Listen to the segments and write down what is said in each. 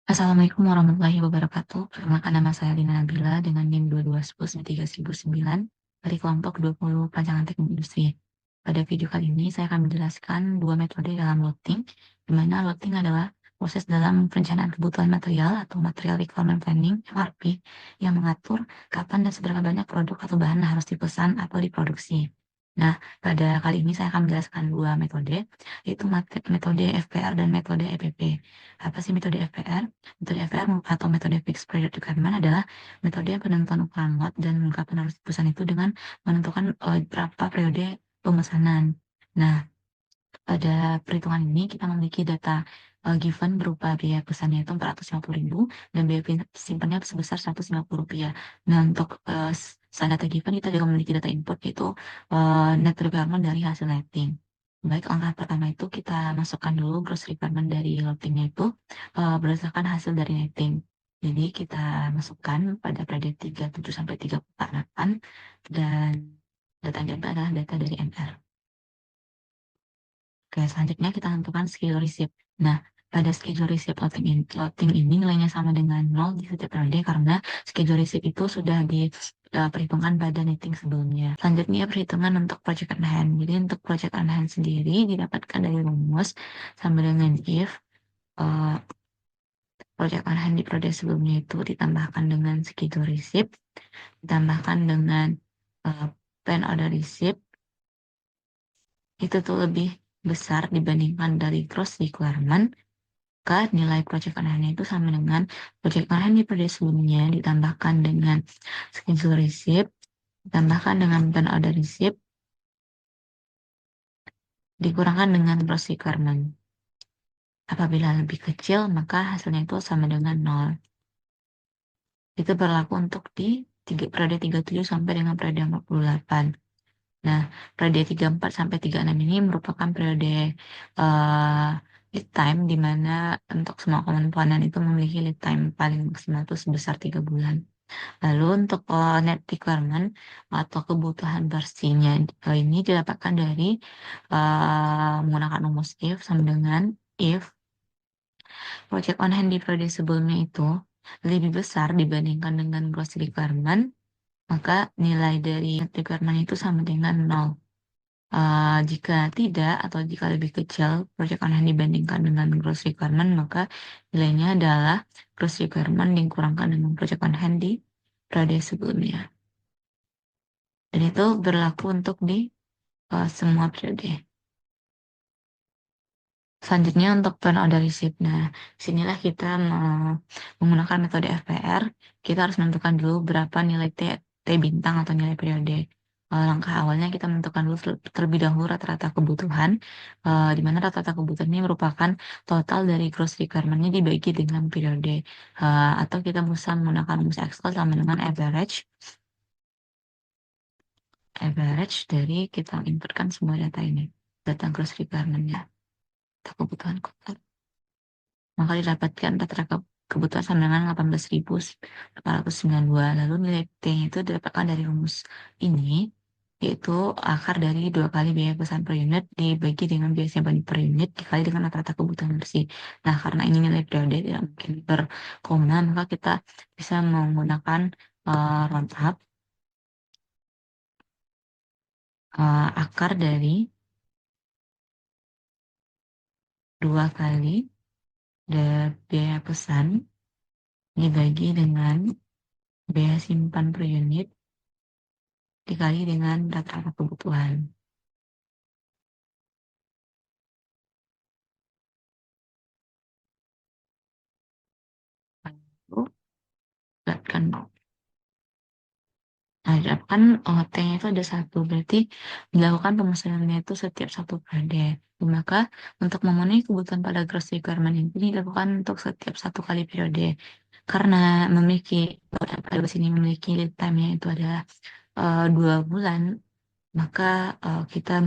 Assalamualaikum warahmatullahi wabarakatuh. Perkenalkan nama saya Lina Nabila dengan NIM 22109309 dari kelompok 20 Perancangan Teknik Industri. Pada video kali ini saya akan menjelaskan dua metode dalam loading, di mana loading adalah proses dalam perencanaan kebutuhan material atau Material Requirement Planning (MRP) yang mengatur kapan dan seberapa banyak produk atau bahan harus dipesan atau diproduksi. Nah, pada kali ini saya akan menjelaskan dua metode, yaitu metode FPR dan metode EPP. Apa sih metode FPR? Metode FPR atau metode Fixed Period Requirement adalah metode penentuan ukuran lot dan kapan harus dipesan itu dengan menentukan berapa periode pemesanan. Nah, pada perhitungan ini kita memiliki data given berupa biaya pesannya itu 450.000 dan biaya simpannya sebesar Rp150. Nah, untuk data given kita juga memiliki data input yaitu net requirement dari hasil netting. Baik, langkah pertama itu kita masukkan dulu gross requirement dari loadingnya itu berdasarkan hasil dari netting. Jadi kita masukkan pada periode 37 sampai 38 dan data yang diambil adalah data dari MR. Oke, selanjutnya kita tentukan schedule receipt. Nah, pada schedule receipt loading ini nilainya sama dengan 0 di setiap periode karena schedule receipt itu sudah diperhitungkan pada netting sebelumnya. Selanjutnya perhitungan untuk project on hand. Jadi untuk project on hand sendiri didapatkan dari rumus sama dengan if project on hand di periode sebelumnya itu ditambahkan dengan schedule receipt, ditambahkan dengan plan order receipt, itu tuh lebih besar dibandingkan dari gross requirement, maka nilai project on hand itu sama dengan project on hand di periode sebelumnya ditambahkan dengan schedule receipt, ditambahkan dengan plan order receipt, dikurangkan dengan gross requirement. Apabila lebih kecil, maka hasilnya itu sama dengan 0. Itu berlaku untuk di periode 37 sampai dengan periode 48. Nah, periode 34 sampai 36 ini merupakan periode lead time di mana untuk semua komponen itu memiliki lead time paling maksimal itu sebesar 3 bulan. Lalu untuk net requirement atau kebutuhan bersihnya ini didapatkan dari menggunakan rumus if sama dengan if project on hand di periode sebelumnya itu lebih besar dibandingkan dengan gross requirement, maka nilai dari net requirement itu sama dengan 0. Jika tidak atau jika lebih kecil project on hand dibandingkan dengan gross requirement, maka nilainya adalah gross requirement dikurangkan dengan project on hand di periode sebelumnya. Dan itu berlaku untuk di semua periode. Selanjutnya untuk plan order receipt. Nah, sinilah kita menggunakan metode FPR. Kita harus menentukan dulu berapa nilai T bintang atau nilai periode. Langkah awalnya kita menentukan dulu terlebih dahulu rata-rata kebutuhan, di mana rata-rata kebutuhan ini merupakan total dari gross requirement-nya dibagi dengan periode. Atau kita bisa menggunakan rumus Excel sama dengan average dari kita inputkan semua data ini, data gross requirement-nya, data kebutuhan total. Maka didapatkan rata-rata kebutuhan sama dengan 18.892. Lalu nilai T itu didapatkan dari rumus ini, yaitu akar dari 2 kali biaya pesan per unit dibagi dengan biaya simpan per unit dikali dengan rata-rata kebutuhan bersih. Nah, karena ini nilai periode tidak mungkin berkoma, maka kita bisa menggunakan roundup akar dari 2 kali biaya pesan dibagi dengan biaya simpan per unit dikali dengan rata-rata kebutuhan. Lalu, bulatkan. Nah, kan T-nya itu ada 1, berarti dilakukan pemesanannya itu setiap 1 periode. Maka untuk memenuhi kebutuhan pada gross requirement ini dilakukan untuk setiap 1 kali periode. Karena memiliki, pada sini memiliki lead time-nya itu adalah 2 bulan, maka kita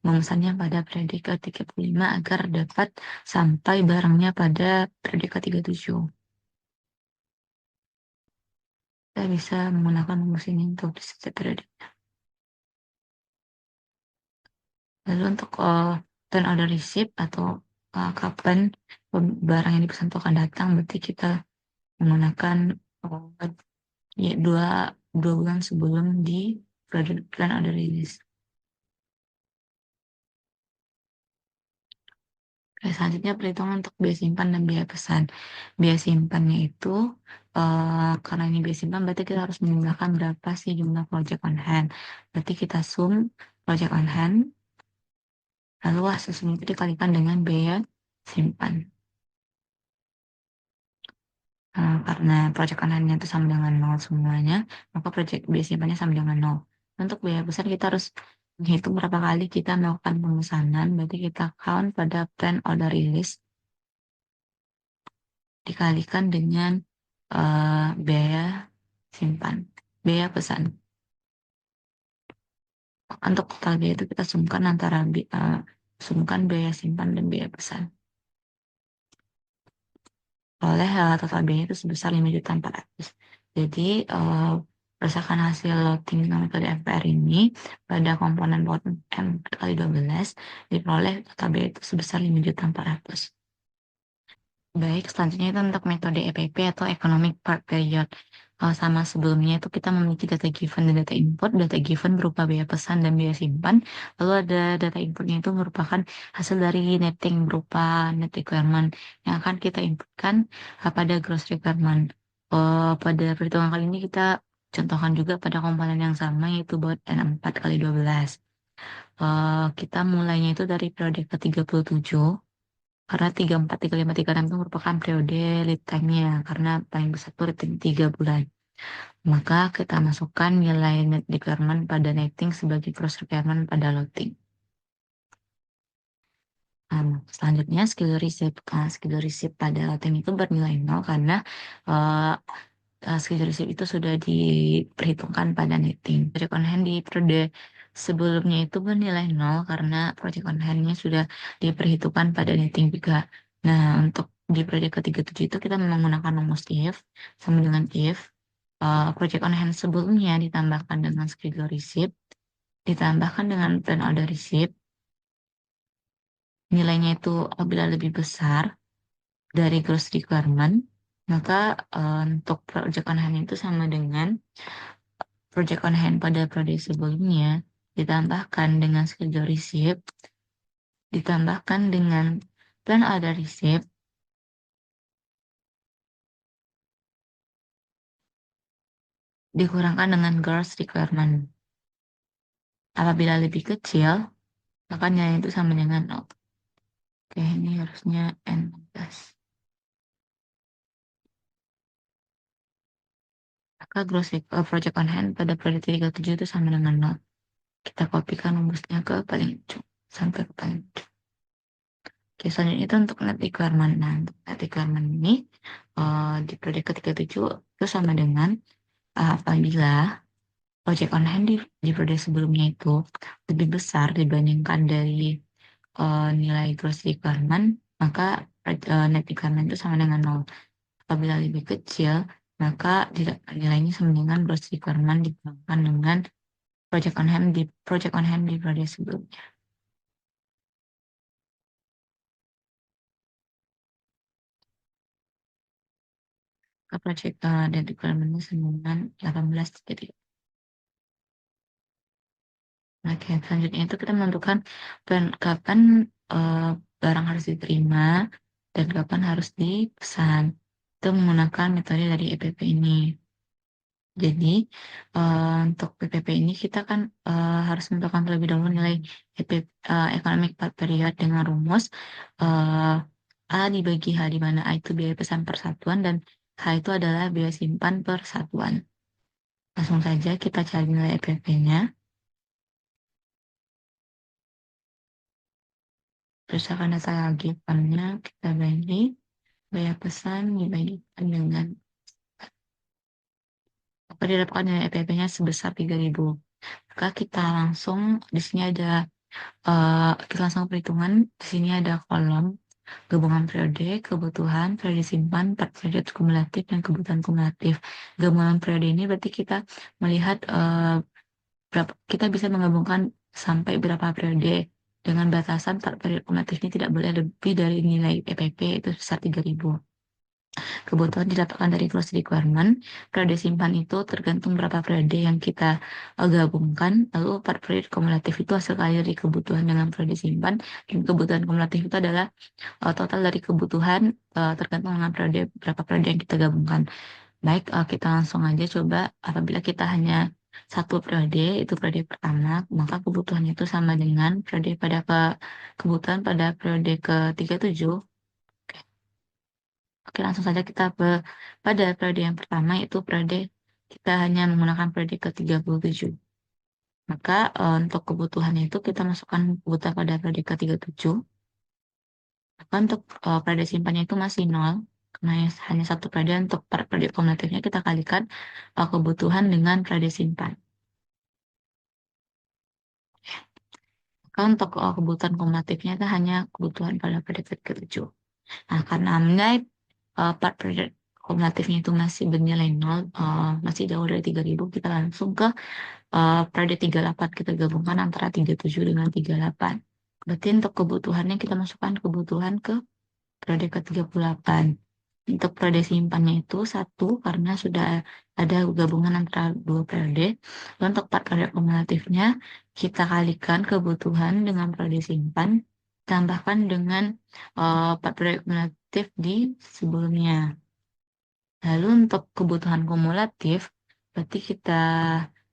memesannya pada periode ke-35 agar dapat sampai barangnya pada periode ke-37. Kita bisa menggunakan rumus ini untuk di setiap periode. Lalu untuk turn order receipt atau kapan barang yang dipesan itu akan datang, berarti kita menggunakan ya, dua bulan sebelum di plan order release. Oke, selanjutnya perhitungan untuk biaya simpan dan biaya pesan. Biaya simpannya itu, karena ini biaya simpan berarti kita harus menjumlahkan berapa sih jumlah project on hand. Berarti kita sum project on hand, lalu hasil sum itu dikalikan dengan biaya simpan. Karena project on hand-nya itu sama dengan 0 semuanya, maka project biaya simpannya sama dengan 0. Untuk biaya besar kita harus menghitung berapa kali kita melakukan pemesanan, berarti kita count pada plan order release dikalikan dengan biaya simpan, biaya pesan. Untuk total biaya itu kita sumkan antara sumkan biaya simpan dan biaya pesan. Oleh total biaya itu sebesar 5.400.000. Jadi berdasarkan hasil loading dengan metode MPR ini pada komponen baut M kali 12 diperoleh total biaya itu sebesar 5.400.000. Baik, selanjutnya itu untuk metode EPP atau Economic Part Period. Sama sebelumnya itu kita memiliki data given dan data input. Data given berupa biaya pesan dan biaya simpan. Lalu ada data inputnya itu merupakan hasil dari netting berupa net requirement yang akan kita inputkan pada gross requirement. Pada perhitungan kali ini kita contohkan juga pada komponen yang sama yaitu buat N4 kali 12. Kita mulainya itu dari periode ke-37. Karena 34, 35, 36 itu merupakan periode lead time-nya, karena paling besar itu lead time 3 bulan. Maka kita masukkan nilai net requirement pada netting sebagai gross requirement pada loading. Selanjutnya schedule receipt pada loading itu bernilai 0 karena schedule receipt itu sudah diperhitungkan pada netting. Project on hand di periode sebelumnya itu bernilai 0 karena project on hand-nya sudah diperhitungkan pada netting juga. Nah, untuk di periode ke-37 itu kita menggunakan rumus if sama dengan if project on hand sebelumnya ditambahkan dengan schedule receipt ditambahkan dengan plan order receipt, nilainya itu apabila lebih besar dari gross requirement, maka untuk project on hand itu sama dengan project on hand pada periode sebelumnya ditambahkan dengan schedule receipt, ditambahkan dengan plan order receipt, dikurangkan dengan gross requirement. Apabila lebih kecil, maka nilai itu sama dengan 0. Oke, ini harusnya N16. Maka gross project on hand pada periode 37 itu sama dengan 0. Kita kopikan rumusnya ke paling ujung, sampai ke paling ujung. Oke, selanjutnya itu untuk net requirement. Nah, untuk net requirement ini di periode ke-37 itu sama dengan apabila project on hand di periode sebelumnya itu lebih besar dibandingkan dari nilai gross requirement, maka net requirement itu sama dengan 0. Apabila lebih kecil, maka nilainya sama dengan gross requirement ditambahkan dengan project on hand di periode sebelumnya. Project dan requirement-nya sama dengan 18 jadi. Oke, selanjutnya itu kita menentukan kapan barang harus diterima dan kapan harus dipesan. Itu menggunakan metode dari EPP ini. Jadi untuk PPP ini kita kan harus menentukan terlebih dahulu nilai economic part period dengan rumus A dibagi H, di mana A itu biaya pesan per satuan dan H itu adalah biaya simpan per satuan. Langsung saja kita cari nilai EPP-nya. Berdasarkan data given-nya kita bagi biaya pesan dibagikan dengan apa didapatkan nilai EPP-nya sebesar 3.000. Maka kita langsung di sini ada kita langsung perhitungan. Di sini ada kolom gabungan periode, kebutuhan, periode simpan, periode kumulatif, dan kebutuhan kumulatif. Gabungan periode ini berarti kita melihat kita bisa menggabungkan sampai berapa periode dengan batasan periode kumulatifnya tidak boleh lebih dari nilai EPP itu sebesar 3.000. Kebutuhan didapatkan dari gross requirement. Periode simpan itu tergantung berapa periode yang kita gabungkan. Lalu periode kumulatif itu hasil kali dari kebutuhan dengan periode simpan. Dan kebutuhan kumulatif itu adalah total dari kebutuhan tergantung dengan periode berapa periode yang kita gabungkan. Baik, kita langsung aja coba. Apabila kita hanya satu periode, itu periode pertama, maka kebutuhannya itu sama dengan periode kebutuhan pada periode ke-37. Oke, langsung saja kita pada periode yang pertama, itu periode kita hanya menggunakan periode ke-37. Maka untuk kebutuhannya itu kita masukkan kebutuhan pada periode ke-37. Maka untuk periode simpannya itu masih 0. Karena hanya satu periode, untuk periode kumulatifnya kita kalikan kebutuhan dengan periode simpan. Maka untuk kebutuhan kumulatifnya itu hanya kebutuhan pada periode ke-7. Nah, karena nilai periode kumulatifnya itu masih bernilai 0, masih jauh dari 3.000, kita langsung ke periode 38. Kita gabungkan antara 37 dengan 38. Berarti untuk kebutuhannya kita masukkan kebutuhan ke periode ke-38. Untuk periode simpannya itu 1 karena sudah ada gabungan antara dua periode. Dan untuk periode kumulatifnya kita kalikan kebutuhan dengan periode simpan, tambahkan dengan periode kumulatif di sebelumnya. Lalu untuk kebutuhan kumulatif, berarti kita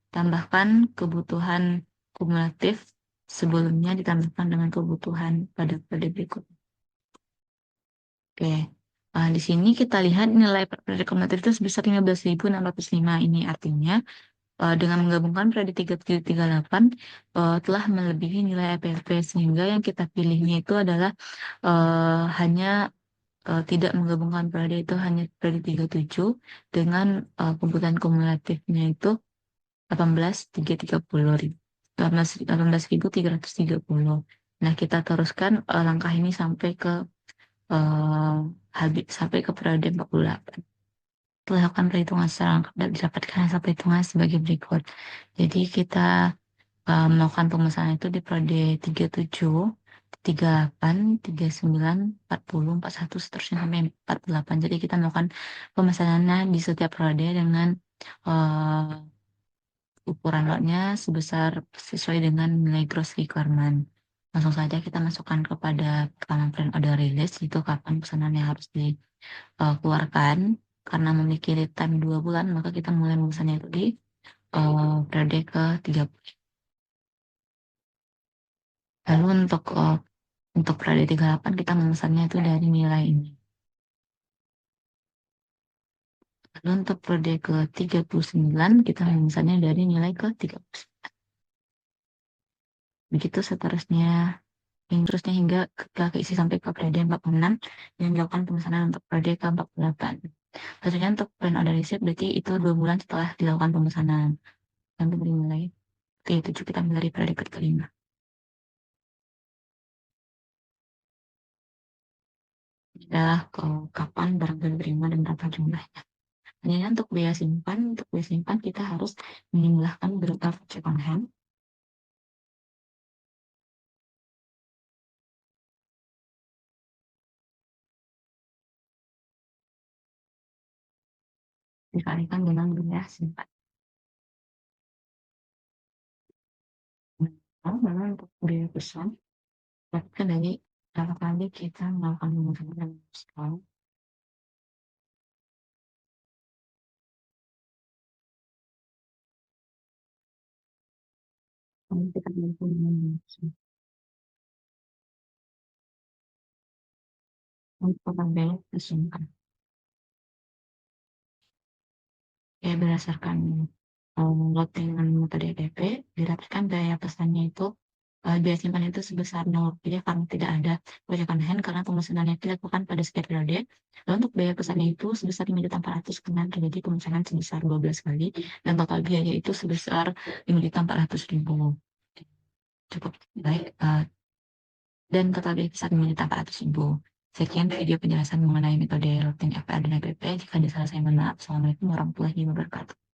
tambahkan kebutuhan kumulatif sebelumnya ditambahkan dengan kebutuhan pada periode berikutnya. Oke, di sini kita lihat nilai periode kumulatif itu sebesar 15.605. Ini artinya dengan menggabungkan periode 3738 telah melebihi nilai EPP, sehingga yang kita pilihnya itu adalah hanya tidak menggabungkan periode, itu hanya periode 37 dengan kebutuhan kumulatifnya itu 18.330. Nah, kita teruskan langkah ini sampai ke sampai ke periode 48. Lakukan perhitungan secara lengkap dan didapatkan hasil perhitungan sebagai berikut. Jadi kita melakukan pemesanan itu di periode 37, 38, 39, 40, 41, seterusnya sampai 48. Jadi kita melakukan pemesanannya di setiap periode dengan ukuran lotnya sebesar sesuai dengan nilai gross requirement. Langsung saja kita masukkan kepada pertama print order release, itu kapan pesanannya harus dikeluarkan. Karena memiliki lead time 2 bulan, maka kita mulai memesannya itu di periode ke-30. Lalu untuk periode 38 kita memesannya itu dari nilai ini. Lalu untuk periode ke-39 kita memesannya dari nilai ke-39. Begitu seterusnya. Yang terusnya hingga keisi sampai ke periode 46 yang dilakukan pemesanan untuk periode ke-48. Selanjutnya untuk print order receipt, berarti itu 2 bulan setelah dilakukan pemesanan. Dan diberi nilai T7, kita ambil dari periode ke-5. Adalah kapan barang diterima dan berapa jumlahnya. Hanya untuk biaya simpan kita harus menjumlahkan berupa check on hand. Dikalikan dengan biaya simpan. Lalu untuk biaya pesan, dapatkan dari berapa kali kita melakukan pemesanan dan diskon. Kita mampu dengan untuk biaya pesan. Ya, berdasarkan lotingan metode EPP, didapatkan biaya pesannya itu biaya simpan itu sebesar 0 rupiah karena tidak ada proyekan hand karena pemesanannya dilakukan pada setiap periode. Lalu untuk biaya pesannya itu sebesar 5.400.000 karena terjadi pemesanan sebesar 12 kali dan total biaya itu sebesar 5.400.000. Cukup baik, dan total biaya besar 5.400.000. Sekian video penjelasan mengenai metode routing FR dan EPP. Jika ada salah, saya mohon maaf. Assalamualaikum warahmatullahi wabarakatuh.